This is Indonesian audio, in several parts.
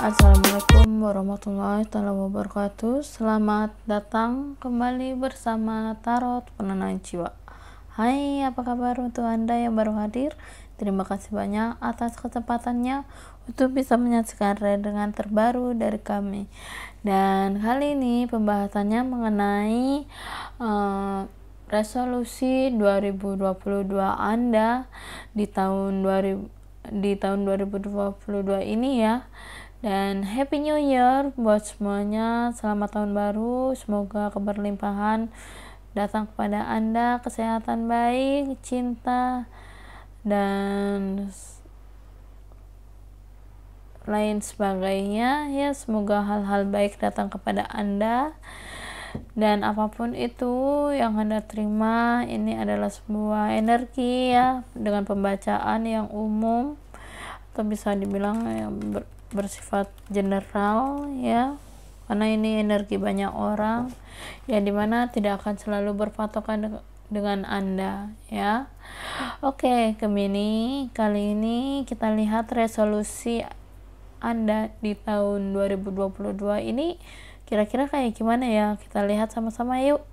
Assalamualaikum warahmatullahi wabarakatuh. Selamat datang kembali bersama Tarot Penenang Jiwa. Hai, apa kabar untuk Anda yang baru hadir? Terima kasih banyak atas kesempatannya untuk bisa menyaksikan readingan terbaru dari kami. Dan kali ini pembahasannya mengenai resolusi 2022 Anda di tahun 2022 ini ya. Dan Happy New Year buat semuanya. Selamat tahun baru, semoga keberlimpahan datang kepada Anda, kesehatan baik, cinta, dan lain sebagainya ya. Semoga hal-hal baik datang kepada Anda, dan apapun itu yang Anda terima, ini adalah sebuah energi ya, dengan pembacaan yang umum atau bisa dibilang yang bersifat general ya, karena ini energi banyak orang ya, dimana tidak akan selalu berpatokan dengan Anda ya. Oke, Gemini, kali ini kita lihat resolusi Anda di tahun 2022 ini kira-kira kayak gimana ya, kita lihat sama-sama yuk.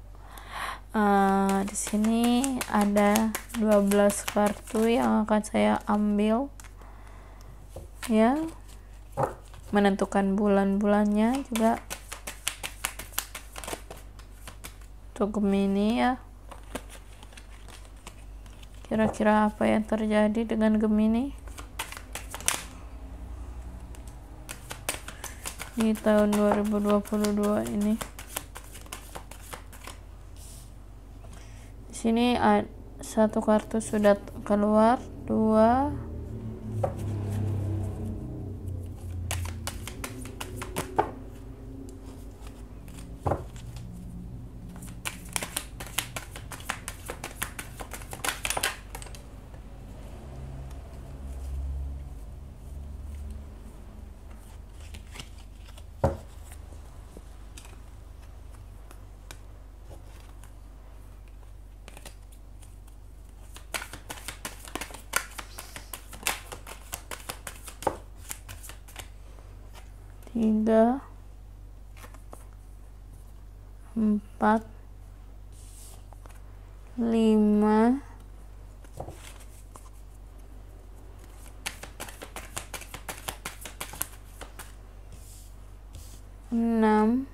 Di sini ada 12 kartu yang akan saya ambil ya, menentukan bulan-bulannya juga untuk Gemini ya. Kira-kira apa yang terjadi dengan Gemini di tahun 2022 ini. Di sini satu kartu sudah keluar, 2, 3, 4, 5, 6,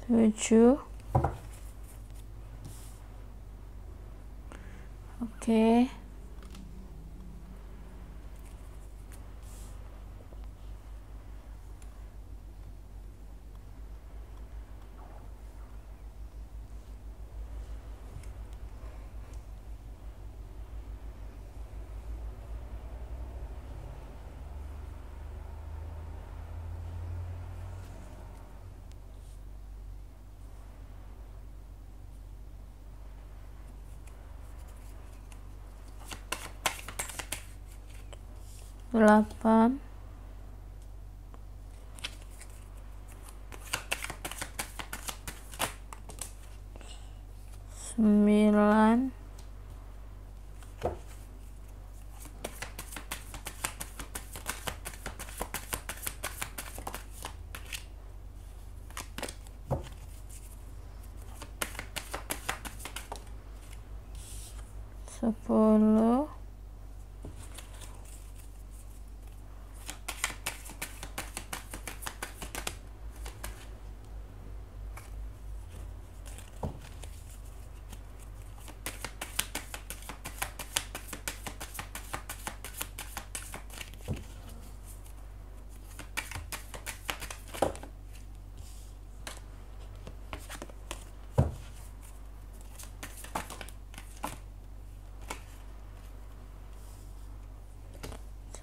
7. Oke. Delapan, 9, 10,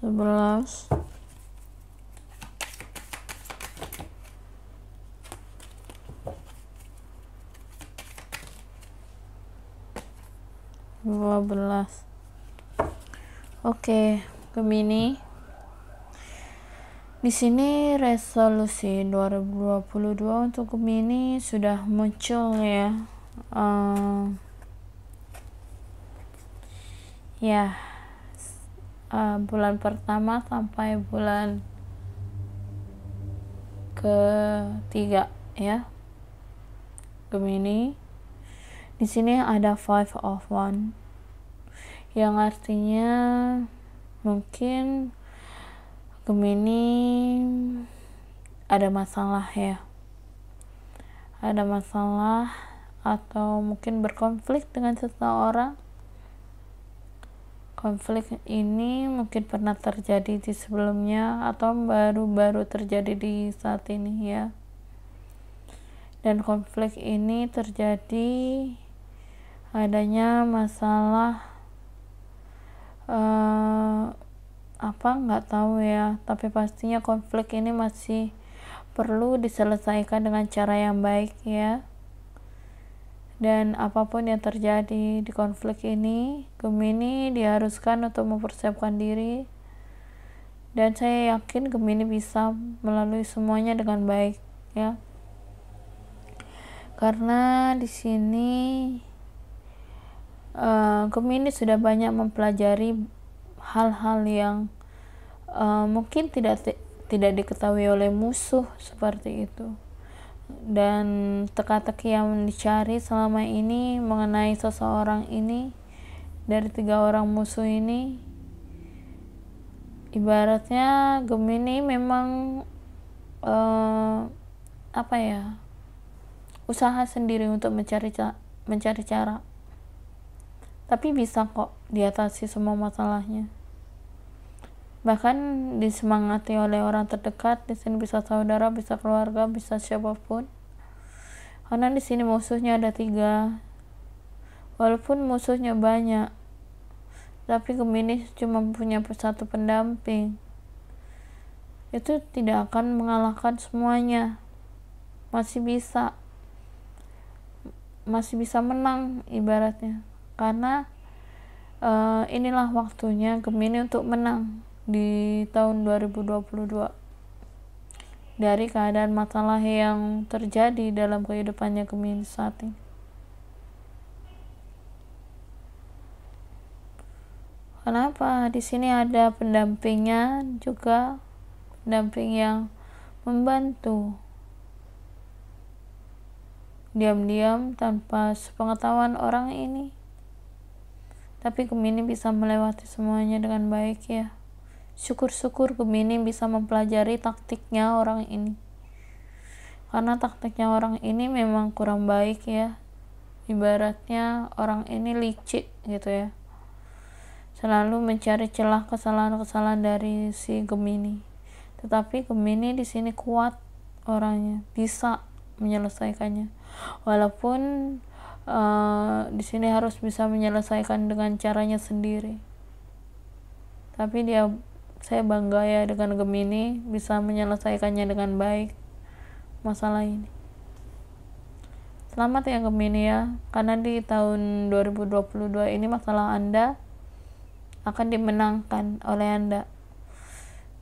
11, 12. Oke, Gemini, Di sini resolusi 2022 untuk Gemini sudah muncul ya. Bulan pertama sampai bulan ketiga ya. Gemini. Di sini ada 5 of Wands, yang artinya mungkin Gemini ada masalah ya. Ada masalah atau mungkin berkonflik dengan seseorang. Konflik ini mungkin pernah terjadi di sebelumnya atau baru-baru terjadi di saat ini ya. Dan konflik ini terjadi adanya masalah nggak tahu ya, tapi pastinya konflik ini masih perlu diselesaikan dengan cara yang baik ya. Dan apapun yang terjadi di konflik ini, Gemini diharuskan untuk mempersiapkan diri, dan saya yakin Gemini bisa melalui semuanya dengan baik ya. Karena di sini Gemini sudah banyak mempelajari hal-hal yang mungkin tidak diketahui oleh musuh seperti itu, dan teka-teki yang dicari selama ini mengenai seseorang ini dari 3 orang musuh ini, ibaratnya Gemini memang usaha sendiri untuk mencari cara, tapi bisa kok diatasi semua masalahnya. Bahkan disemangati oleh orang terdekat. Di sini bisa saudara, bisa keluarga, bisa siapapun. Karena di sini musuhnya ada 3. Walaupun musuhnya banyak, tapi Gemini cuma punya 1 pendamping. Itu tidak akan mengalahkan semuanya. Masih bisa menang ibaratnya. Karena inilah waktunya Gemini untuk menang di tahun 2022 dari keadaan masalah yang terjadi dalam kehidupannya Gemini saat ini. Kenapa? Di sini ada pendampingnya juga, pendamping yang membantu diam-diam tanpa sepengetahuan orang ini. Tapi Gemini bisa melewati semuanya dengan baik ya. Syukur-syukur Gemini bisa mempelajari taktiknya orang ini. Karena taktiknya orang ini memang kurang baik ya. Ibaratnya orang ini licik gitu ya. Selalu mencari celah kesalahan-kesalahan dari si Gemini. Tetapi Gemini di sini kuat orangnya, bisa menyelesaikannya. Walaupun di sini harus bisa menyelesaikan dengan caranya sendiri. Tapi saya bangga ya dengan Gemini bisa menyelesaikannya dengan baik masalah ini. Selamat ya Gemini ya, karena di tahun 2022 ini masalah Anda akan dimenangkan oleh Anda,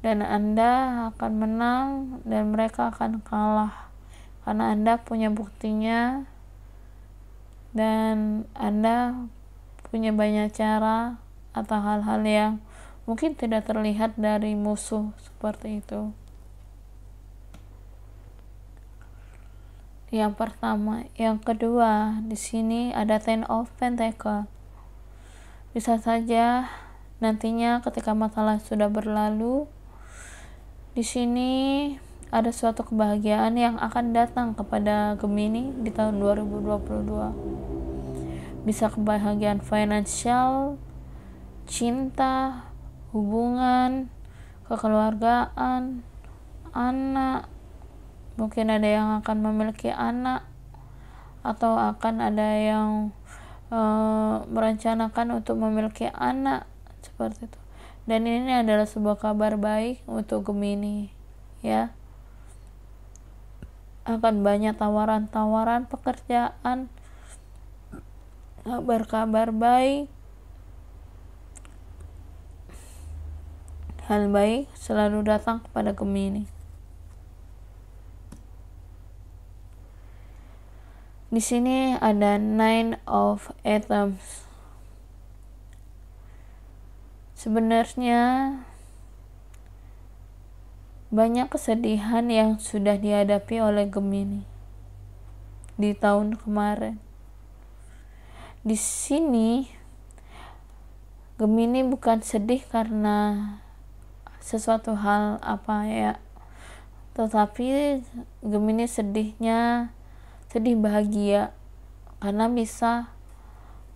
dan Anda akan menang dan mereka akan kalah karena Anda punya buktinya, dan Anda punya banyak cara atau hal-hal yang mungkin tidak terlihat dari musuh seperti itu. Yang pertama, yang kedua, di sini ada Ten of Pentacles. Bisa saja nantinya ketika masalah sudah berlalu, di sini ada suatu kebahagiaan yang akan datang kepada Gemini di tahun 2022. Bisa kebahagiaan finansial, cinta, hubungan, kekeluargaan, anak. Mungkin ada yang akan memiliki anak, atau akan ada yang merencanakan untuk memiliki anak seperti itu. Dan ini adalah sebuah kabar baik untuk Gemini ya. Akan banyak tawaran-tawaran pekerjaan, kabar-kabar baik, hal baik selalu datang kepada Gemini. Di sini ada Nine of Atoms. Sebenarnya banyak kesedihan yang sudah dihadapi oleh Gemini di tahun kemarin. Di sini Gemini bukan sedih karena sesuatu hal apa ya, tetapi Gemini sedih bahagia karena bisa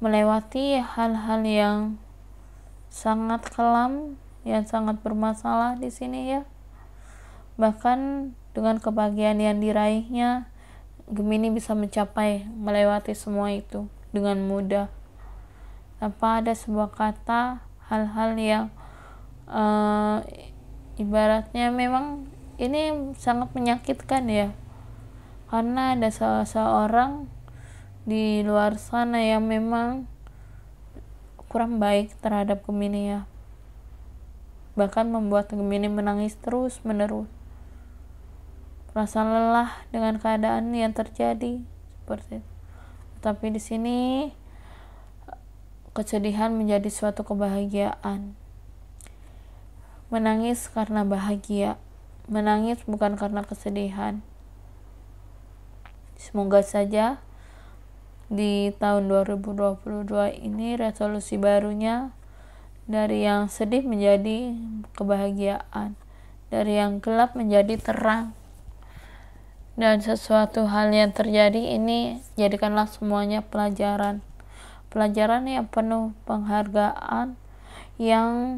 melewati hal-hal yang sangat kelam, yang sangat bermasalah di sini ya. Bahkan dengan kebahagiaan yang diraihnya, Gemini bisa melewati semua itu dengan mudah tanpa ada sebuah kata, hal-hal yang ibaratnya memang ini sangat menyakitkan ya, karena ada seseorang di luar sana yang memang kurang baik terhadap Gemini ya, bahkan membuat Gemini menangis terus menerus, rasa lelah dengan keadaan yang terjadi seperti itu. Tapi di sini kesedihan menjadi suatu kebahagiaan. Menangis karena bahagia, menangis bukan karena kesedihan. Semoga saja di tahun 2022 ini resolusi barunya dari yang sedih menjadi kebahagiaan, dari yang gelap menjadi terang. Dan sesuatu hal yang terjadi ini jadikanlah semuanya pelajaran yang penuh penghargaan yang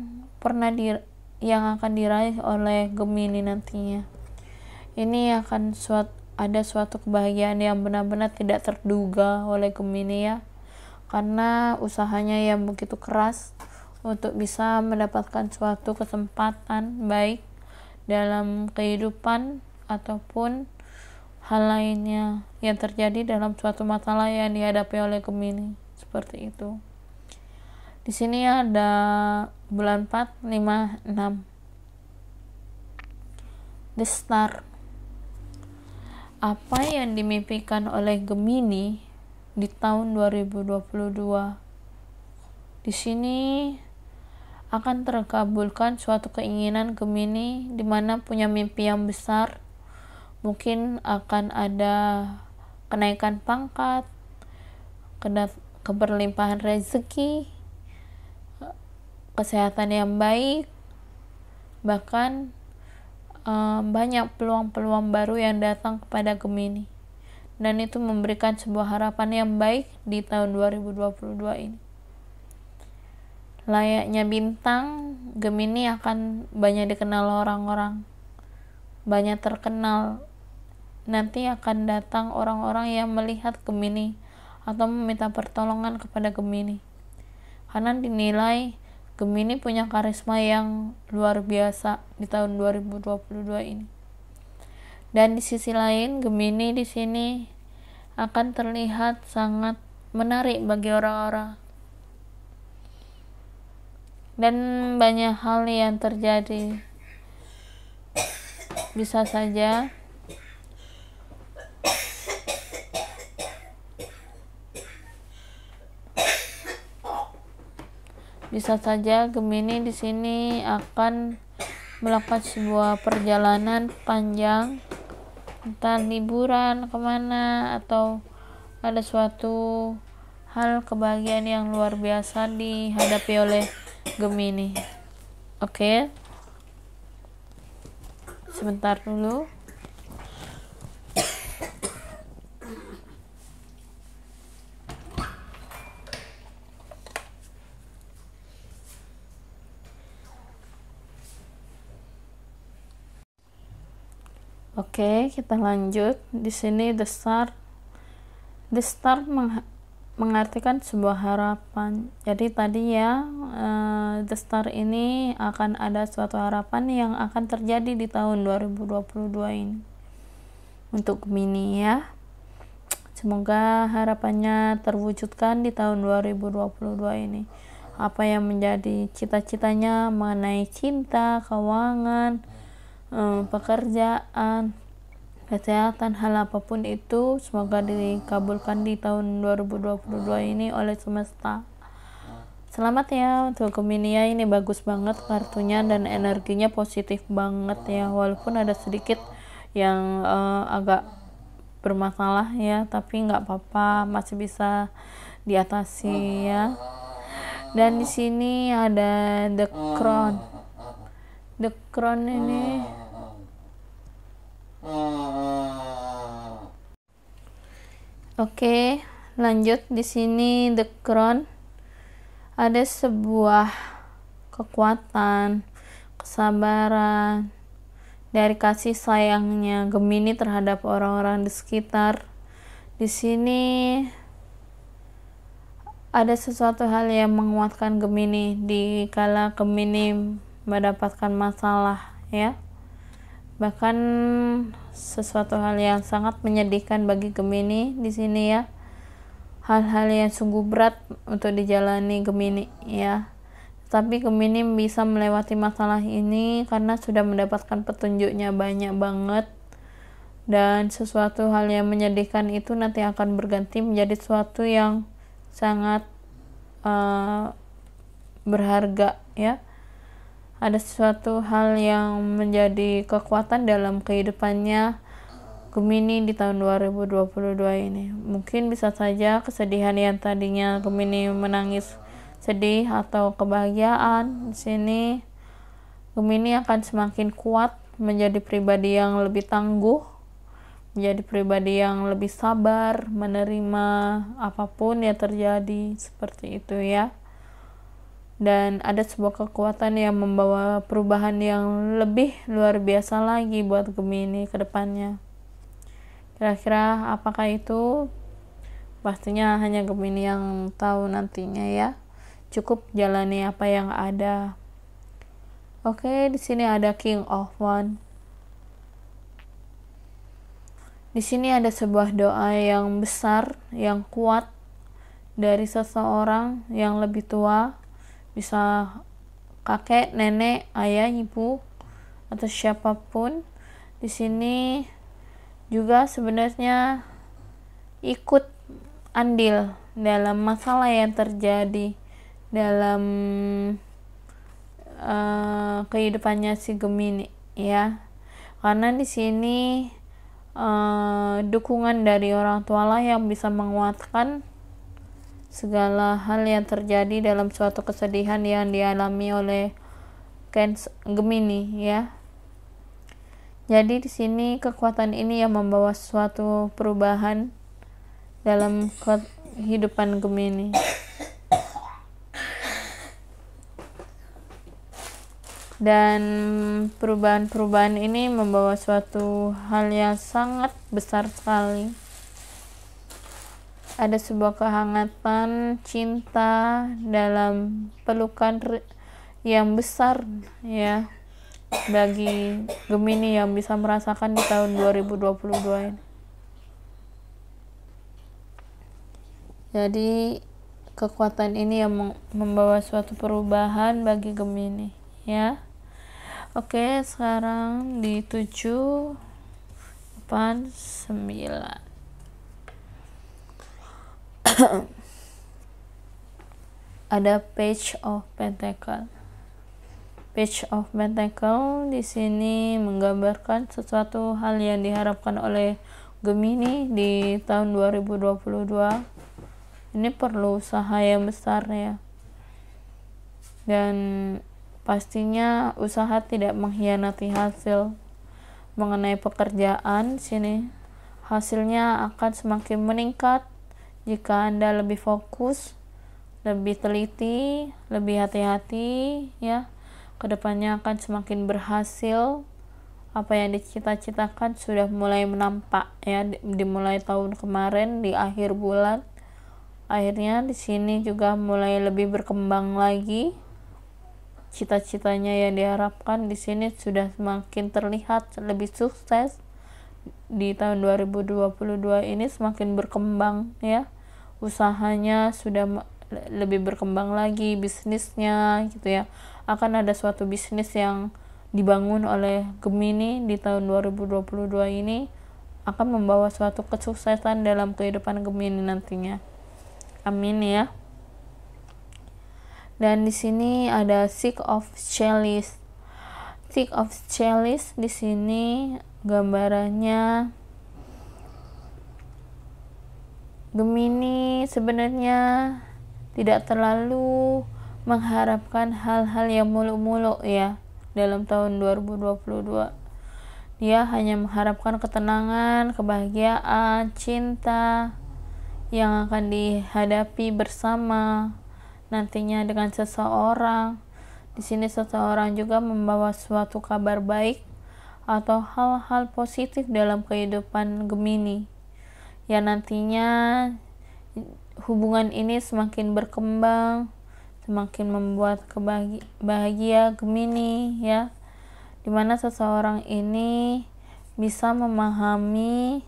akan diraih oleh Gemini nantinya. Ini akan ada suatu kebahagiaan yang benar-benar tidak terduga oleh Gemini ya, karena usahanya yang begitu keras untuk bisa mendapatkan suatu kesempatan baik dalam kehidupan ataupun hal lainnya yang terjadi dalam suatu masalah yang dihadapi oleh Gemini, seperti itu. Di sini ada bulan 4, 5, 6. The Star. Apa yang dimimpikan oleh Gemini di tahun 2022? Di sini akan terkabulkan suatu keinginan Gemini di mana punya mimpi yang besar. Mungkin akan ada kenaikan pangkat, keberlimpahan rezeki, kesehatan yang baik, bahkan banyak peluang-peluang baru yang datang kepada Gemini, dan itu memberikan sebuah harapan yang baik di tahun 2022 ini. Layaknya bintang, Gemini akan banyak dikenal orang-orang, banyak terkenal. Nanti akan datang orang-orang yang melihat Gemini atau meminta pertolongan kepada Gemini, karena dinilai Gemini punya karisma yang luar biasa di tahun 2022 ini. Dan di sisi lain, Gemini di sini akan terlihat sangat menarik bagi orang-orang. Dan banyak hal yang terjadi. Bisa saja Gemini di sini akan melakukan sebuah perjalanan panjang, entah liburan kemana atau ada suatu hal kebahagiaan yang luar biasa dihadapi oleh Gemini. Oke. Sebentar dulu. Oke, kita lanjut. Di sini The Star mengartikan sebuah harapan. Jadi tadi ya, The Star ini akan ada suatu harapan yang akan terjadi di tahun 2022 ini untuk Gemini ya. Semoga harapannya terwujudkan di tahun 2022 ini. apa yang menjadi cita-citanya mengenai cinta, keuangan, pekerjaan, kesehatan, hal apapun itu semoga dikabulkan di tahun 2022 ini oleh semesta. Selamat ya untuk Gemini ya, ini bagus banget kartunya dan energinya positif banget ya, walaupun ada sedikit yang agak bermasalah ya, tapi nggak apa-apa, masih bisa diatasi ya. Dan di sini ada The Crown. The Crown ini oke, lanjut. Di sini The Crown ada sebuah kekuatan, kesabaran dari kasih sayangnya Gemini terhadap orang-orang di sekitar. Di sini ada sesuatu hal yang menguatkan Gemini di kala Gemini mendapatkan masalah ya. Bahkan sesuatu hal yang sangat menyedihkan bagi Gemini di sini ya. Hal-hal yang sungguh berat untuk dijalani Gemini ya. Tapi Gemini bisa melewati masalah ini karena sudah mendapatkan petunjuknya banyak banget. Dan sesuatu hal yang menyedihkan itu nanti akan berganti menjadi sesuatu yang sangat berharga ya. Ada sesuatu hal yang menjadi kekuatan dalam kehidupannya Gemini di tahun 2022 ini. Mungkin bisa saja kesedihan yang tadinya Gemini menangis sedih atau kebahagiaan, di sini Gemini akan semakin kuat menjadi pribadi yang lebih tangguh, menjadi pribadi yang lebih sabar menerima apapun yang terjadi, seperti itu ya. Dan ada sebuah kekuatan yang membawa perubahan yang lebih luar biasa lagi buat Gemini ke depannya. Kira-kira apakah itu? Pastinya hanya Gemini yang tahu nantinya ya. Cukup jalani apa yang ada. Oke, di sini ada King of Wands. Di sini ada sebuah doa yang besar, yang kuat dari seseorang yang lebih tua, bisa kakek, nenek, ayah, ibu, atau siapapun. Di sini juga sebenarnya ikut andil dalam masalah yang terjadi dalam kehidupannya si Gemini ya. Karena di sini dukungan dari orang tua lah yang bisa menguatkan segala hal yang terjadi dalam suatu kesedihan yang dialami oleh Gemini ya. Jadi di sini kekuatan ini yang membawa suatu perubahan dalam kehidupan Gemini. Dan perubahan-perubahan ini membawa suatu hal yang sangat besar sekali. Ada sebuah kehangatan cinta dalam pelukan yang besar ya bagi Gemini yang bisa merasakan di tahun 2022 ini. Jadi kekuatan ini yang membawa suatu perubahan bagi Gemini ya. Oke, sekarang di 7, 8, 9. Ada Page of Pentacle. Page of Pentacle di sini menggambarkan sesuatu hal yang diharapkan oleh Gemini di tahun 2022. Ini perlu usaha yang besar ya. Dan pastinya usaha tidak mengkhianati hasil. Mengenai pekerjaan sini, hasilnya akan semakin meningkat jika Anda lebih fokus, lebih teliti, lebih hati-hati ya. Kedepannya akan semakin berhasil. Apa yang dicita-citakan sudah mulai menampak ya, dimulai tahun kemarin di akhir bulan. Akhirnya di sini juga mulai lebih berkembang lagi. Cita-citanya yang diharapkan di sini sudah semakin terlihat lebih sukses. Di tahun 2022 ini semakin berkembang ya. Usahanya sudah lebih berkembang lagi bisnisnya gitu ya. Akan ada suatu bisnis yang dibangun oleh Gemini di tahun 2022 ini akan membawa suatu kesuksesan dalam kehidupan Gemini nantinya. Amin ya. Dan di sini ada Six of Chalice. Six of Chalice di sini gambarannya Gemini sebenarnya tidak terlalu mengharapkan hal-hal yang muluk-muluk ya dalam tahun 2022. Dia hanya mengharapkan ketenangan, kebahagiaan, cinta yang akan dihadapi bersama nantinya dengan seseorang. Di sini seseorang juga membawa suatu kabar baik atau hal-hal positif dalam kehidupan Gemini. Ya nantinya hubungan ini semakin berkembang, semakin membuat bahagia Gemini ya. Dimana seseorang ini bisa memahami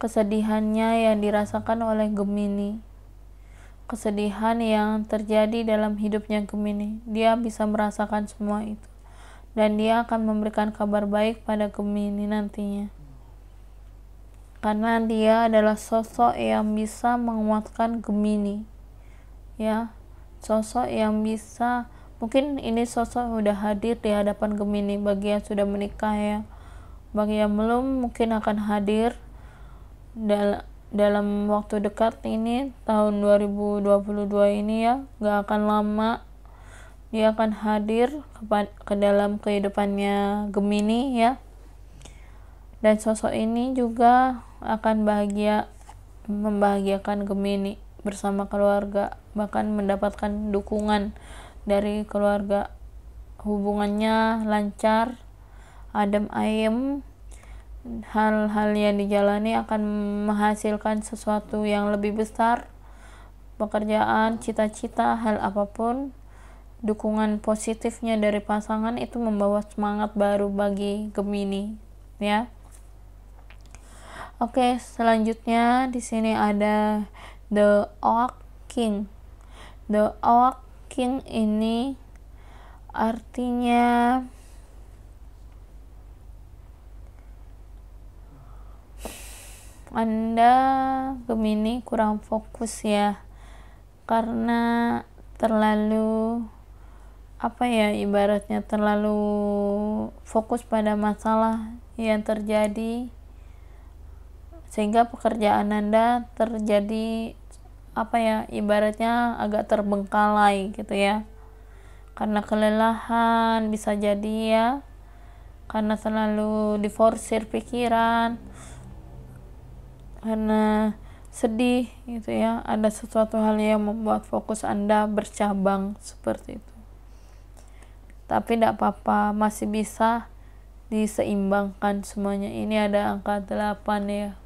kesedihannya yang dirasakan oleh Gemini. Kesedihan yang terjadi dalam hidupnya Gemini, dia bisa merasakan semua itu dan dia akan memberikan kabar baik pada Gemini nantinya karena dia adalah sosok yang bisa menguatkan Gemini ya, sosok yang bisa, mungkin ini sosok udah hadir di hadapan Gemini bagi yang sudah menikah ya, bagi yang belum mungkin akan hadir dalam waktu dekat ini, tahun 2022 ini ya, gak akan lama dia akan hadir ke dalam kehidupannya Gemini ya. Dan sosok ini juga akan membahagiakan Gemini bersama keluarga, bahkan mendapatkan dukungan dari keluarga. Hubungannya lancar, adem ayem, hal-hal yang dijalani akan menghasilkan sesuatu yang lebih besar, pekerjaan, cita-cita, hal apapun. Dukungan positifnya dari pasangan itu membawa semangat baru bagi Gemini ya. Oke, selanjutnya di sini ada The Oak King. The Oak King ini artinya Anda Gemini kurang fokus ya, karena terlalu ibaratnya terlalu fokus pada masalah yang terjadi sehingga pekerjaan Anda terjadi ibaratnya agak terbengkalai gitu ya, karena kelelahan bisa jadi ya, karena selalu diforsir pikiran, karena sedih gitu ya, ada sesuatu hal yang membuat fokus Anda bercabang seperti itu. Tapi tidak apa-apa, masih bisa diseimbangkan semuanya. Ini ada angka 8 ya,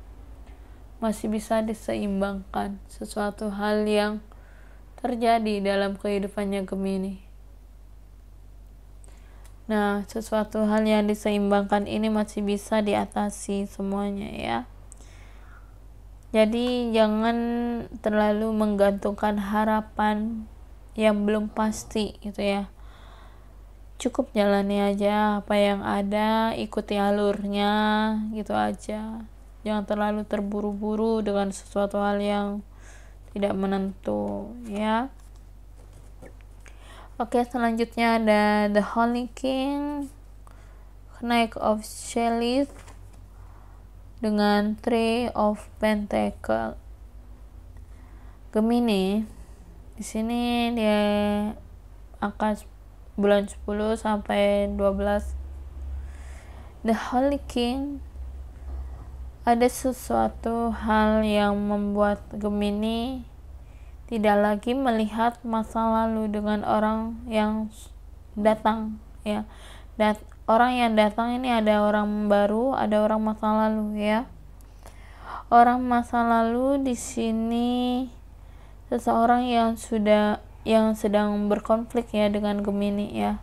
masih bisa diseimbangkan sesuatu hal yang terjadi dalam kehidupannya Gemini. Nah, sesuatu hal yang diseimbangkan ini masih bisa diatasi semuanya ya. Jadi jangan terlalu menggantungkan harapan yang belum pasti gitu ya. Cukup jalani aja apa yang ada, ikuti alurnya gitu aja. Jangan terlalu terburu-buru dengan sesuatu hal yang tidak menentu ya. Oke, selanjutnya ada The Holy King, Knight of Chalice dengan Three of Pentacles. Gemini di sini dia akan bulan 10 sampai 12. The Holy King, ada sesuatu hal yang membuat Gemini tidak lagi melihat masa lalu dengan orang yang datang ya. Dan orang yang datang ini ada orang baru, ada orang masa lalu ya. Orang masa lalu di sini seseorang yang sedang berkonflik ya dengan Gemini ya.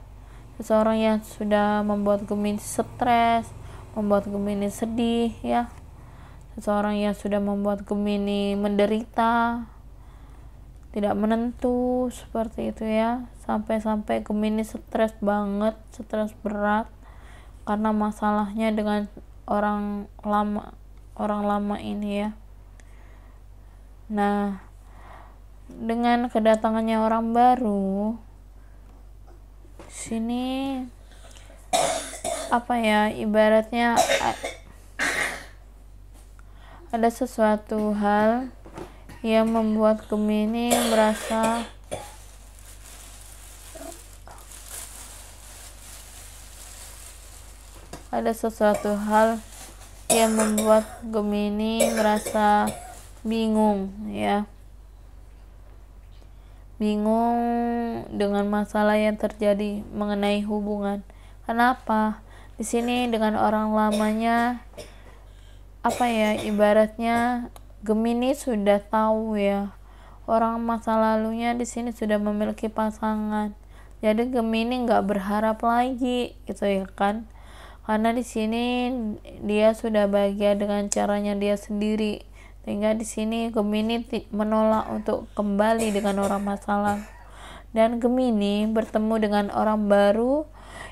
Seseorang yang sudah membuat Gemini stres, membuat Gemini sedih ya. Seseorang yang sudah membuat Gemini menderita. tidak menentu seperti itu ya, sampai-sampai Gemini stres banget, stres berat karena masalahnya dengan orang lama ini ya. Nah, dengan kedatangannya orang baru sini apa ya, ibaratnya ada sesuatu hal yang membuat Gemini merasa bingung ya, bingung dengan masalah yang terjadi mengenai hubungan. Kenapa? Di sini dengan orang lamanya apa ya, ibaratnya Gemini sudah tahu ya, orang masa lalunya di sini sudah memiliki pasangan. Jadi Gemini nggak berharap lagi gitu ya kan? Karena di sini dia sudah bahagia dengan caranya dia sendiri. Sehingga di sini Gemini menolak untuk kembali dengan orang masa lalu. Dan Gemini bertemu dengan orang baru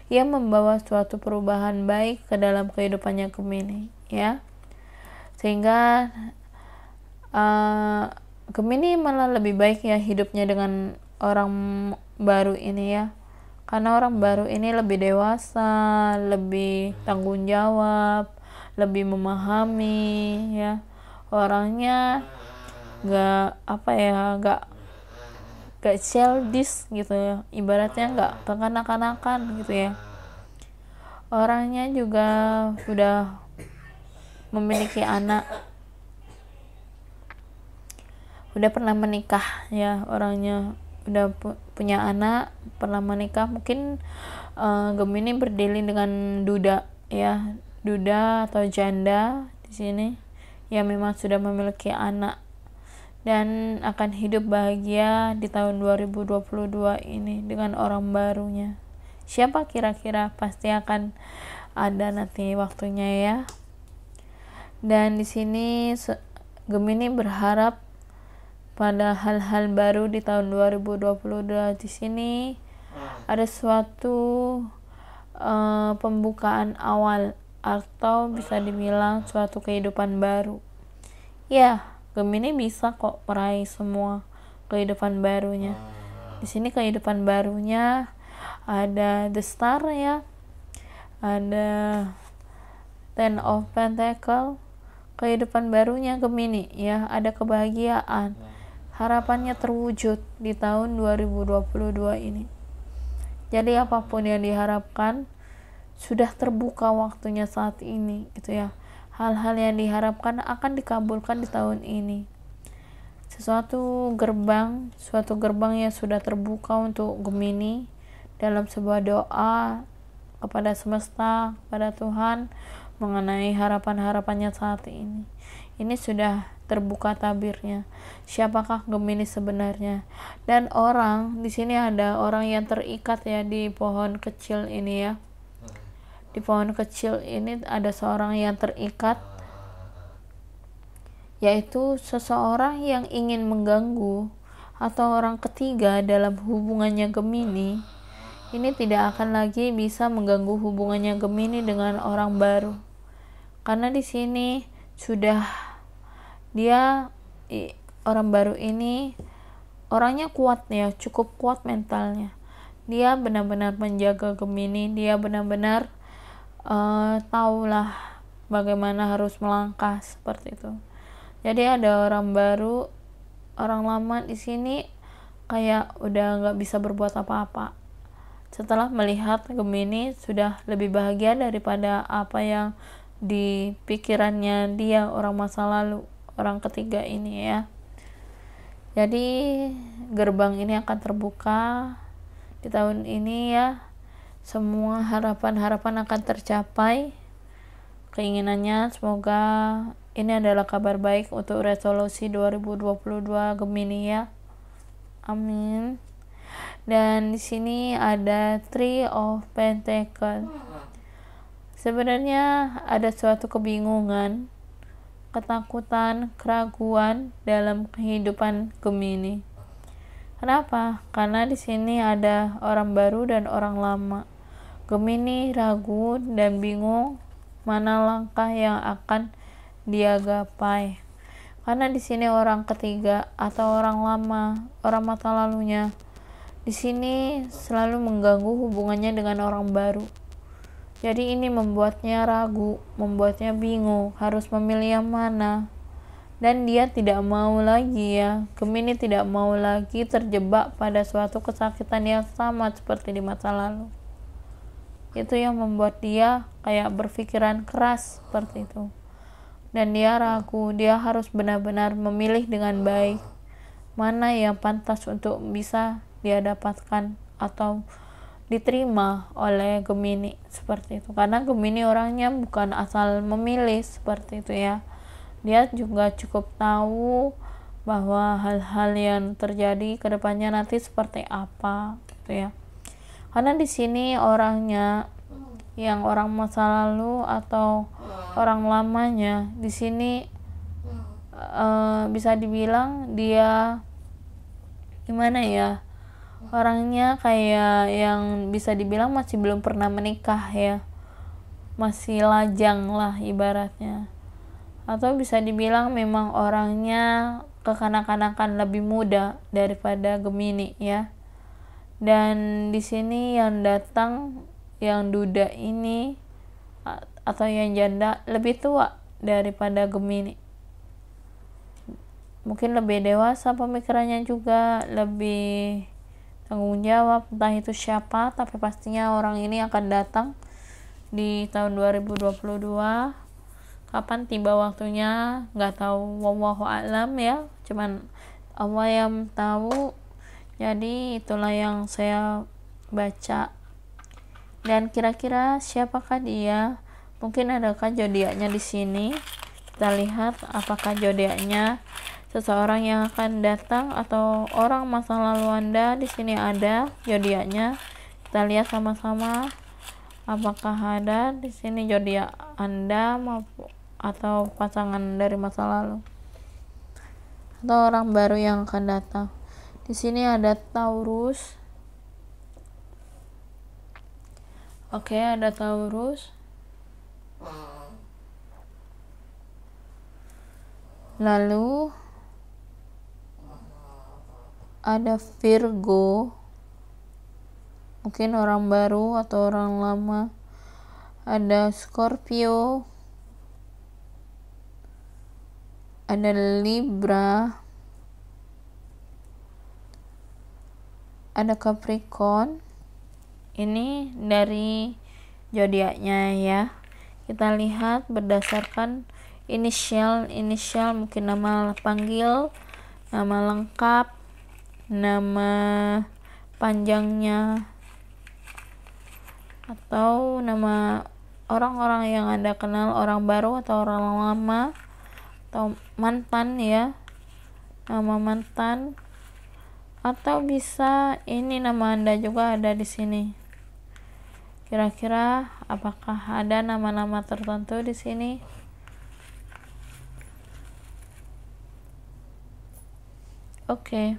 yang membawa suatu perubahan baik ke dalam kehidupannya Gemini ya. Sehingga Gemini malah lebih baik ya hidupnya dengan orang baru ini ya, karena orang baru ini lebih dewasa, lebih tanggung jawab, lebih memahami ya, orangnya gak childish gitu ya, ibaratnya gak kekanak-kanakan gitu ya. Orangnya juga sudah memiliki anak, udah pernah menikah ya, orangnya udah punya anak, pernah menikah. Mungkin Gemini berdiri dengan duda ya, duda atau janda di sini yang memang sudah memiliki anak dan akan hidup bahagia di tahun 2022 ini dengan orang barunya. Siapa kira-kira? Pasti akan ada nanti waktunya ya. Dan di sini Gemini berharap pada hal-hal baru di tahun 2022. Di sini ada suatu pembukaan awal atau bisa dibilang suatu kehidupan baru. Ya, Gemini bisa kok meraih semua kehidupan barunya. Di sini kehidupan barunya ada The Star ya, ada Ten of Pentacles. Kehidupan barunya Gemini ya, ada kebahagiaan, harapannya terwujud di tahun 2022 ini. Jadi apapun yang diharapkan sudah terbuka waktunya saat ini gitu ya. Hal-hal yang diharapkan akan dikabulkan di tahun ini. Suatu gerbang yang sudah terbuka untuk Gemini dalam sebuah doa kepada semesta, kepada Tuhan mengenai harapan-harapannya saat ini. Ini sudah terbuka tabirnya. Siapakah Gemini sebenarnya? Dan orang di sini ada orang yang terikat ya di pohon kecil ini ya. Di pohon kecil ini ada seorang yang terikat, yaitu seseorang yang ingin mengganggu atau orang ketiga dalam hubungannya Gemini. Ini tidak akan lagi bisa mengganggu hubungannya Gemini dengan orang baru. Karena di sini sudah orang baru ini orangnya kuat ya, cukup kuat mentalnya. Dia benar-benar menjaga Gemini, dia benar-benar tahulah bagaimana harus melangkah seperti itu. Jadi ada orang baru, orang lama di sini kayak udah nggak bisa berbuat apa-apa. Setelah melihat Gemini sudah lebih bahagia daripada apa yang di pikirannya dia, orang masa lalu, orang ketiga ini ya. Jadi gerbang ini akan terbuka di tahun ini ya. Semua harapan-harapan akan tercapai keinginannya. Semoga ini adalah kabar baik untuk resolusi 2022 Gemini ya. Amin. Dan di sini ada Three of Pentacles. Sebenarnya ada suatu kebingungan, ketakutan, keraguan dalam kehidupan Gemini. Kenapa? Karena di sini ada orang baru dan orang lama. Gemini ragu dan bingung mana langkah yang akan dia gapai. Karena di sini orang ketiga atau orang lama, orang masa lalunya, di sini selalu mengganggu hubungannya dengan orang baru. Jadi ini membuatnya ragu, membuatnya bingung, harus memilih yang mana. Dan dia tidak mau lagi ya, Gemini tidak mau lagi terjebak pada suatu kesakitan yang sama seperti di masa lalu. Itu yang membuat dia kayak berpikiran keras seperti itu. Dan dia ragu, dia harus benar-benar memilih dengan baik mana yang pantas untuk bisa dia dapatkan atau diterima oleh Gemini seperti itu. Karena Gemini orangnya bukan asal memilih seperti itu ya, dia juga cukup tahu bahwa hal-hal yang terjadi ke depannya nanti seperti apa gitu ya. Karena di sini orangnya yang orang masa lalu atau orang lamanya di sini bisa dibilang dia gimana ya, orangnya kayak yang bisa dibilang masih belum pernah menikah ya, masih lajang lah ibaratnya, atau bisa dibilang memang orangnya kekanak-kanakan lebih muda daripada Gemini ya. Dan di sini yang datang yang duda ini atau yang janda lebih tua daripada Gemini, mungkin lebih dewasa pemikirannya juga, lebih tanggung jawab, entah itu siapa, tapi pastinya orang ini akan datang di tahun 2022. Kapan tiba waktunya nggak tahu, wallahu a'lam ya, cuman Allah yang tahu. Jadi itulah yang saya baca. Dan kira-kira siapakah dia? Mungkin adakah zodiaknya di sini? Kita lihat apakah zodiaknya seseorang yang akan datang atau orang masa lalu Anda. Di sini ada zodiaknya. Kita lihat sama-sama apakah ada di sini zodiak Anda maupun atau pasangan dari masa lalu atau orang baru yang akan datang. Di sini ada Taurus. Oke, ada Taurus. Lalu ada Virgo. Mungkin orang baru atau orang lama. Ada Scorpio. Ada Libra. Ada Capricorn. Ini dari zodiaknya ya. Kita lihat berdasarkan inisial mungkin nama panggil, nama lengkap, nama panjangnya, atau nama orang-orang yang Anda kenal, orang baru atau orang lama atau mantan ya, nama mantan. Atau bisa ini nama Anda juga ada di sini. Kira-kira apakah ada nama-nama tertentu di sini? Oke.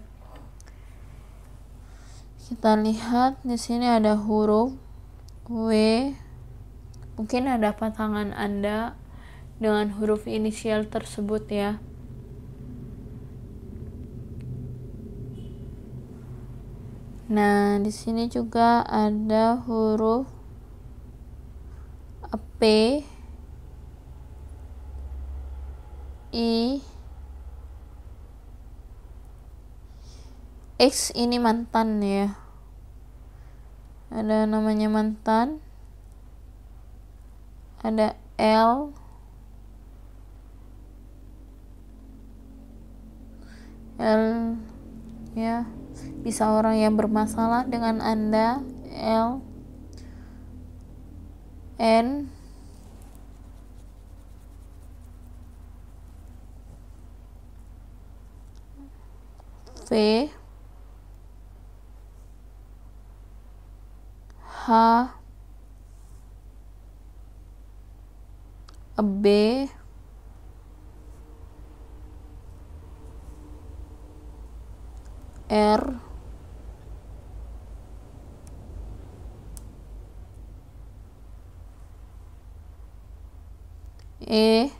Kita lihat di sini ada huruf W. Mungkin ada pasangan Anda dengan huruf inisial tersebut ya. Nah, di sini juga ada huruf P, I, X. Ini mantan ya. Ada namanya mantan. Ada L, ya. Bisa orang yang bermasalah dengan Anda, L, N, V, H, B, R, E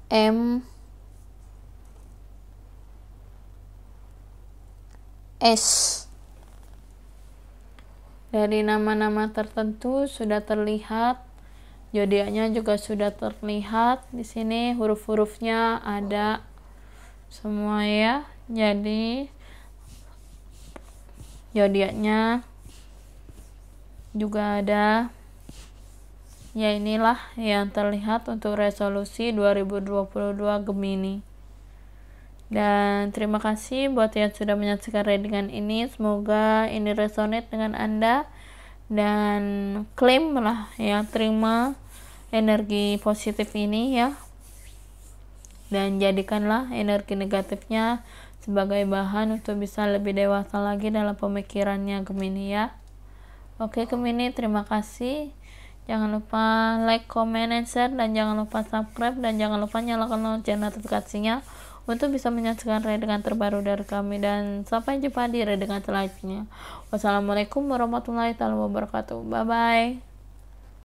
M S. Dari nama-nama tertentu sudah terlihat, zodiaknya juga sudah terlihat. Di sini huruf-hurufnya ada semua ya. Jadi zodiaknya juga ada. Ya, inilah yang terlihat untuk resolusi 2022 Gemini. Dan terima kasih buat yang sudah menyaksikan readingan ini. Semoga ini resonate dengan Anda, dan klaim lah ya, terima energi positif ini ya, dan jadikanlah energi negatifnya sebagai bahan untuk bisa lebih dewasa lagi dalam pemikirannya Gemini ya. Oke Gemini, terima kasih. Jangan lupa like, comment, and share, dan jangan lupa subscribe, dan jangan lupa nyalakan lonceng notifikasinya untuk bisa menyaksikan readingan terbaru dari kami. Dan sampai jumpa di readingan selanjutnya. Wassalamualaikum warahmatullahi wabarakatuh. Bye bye.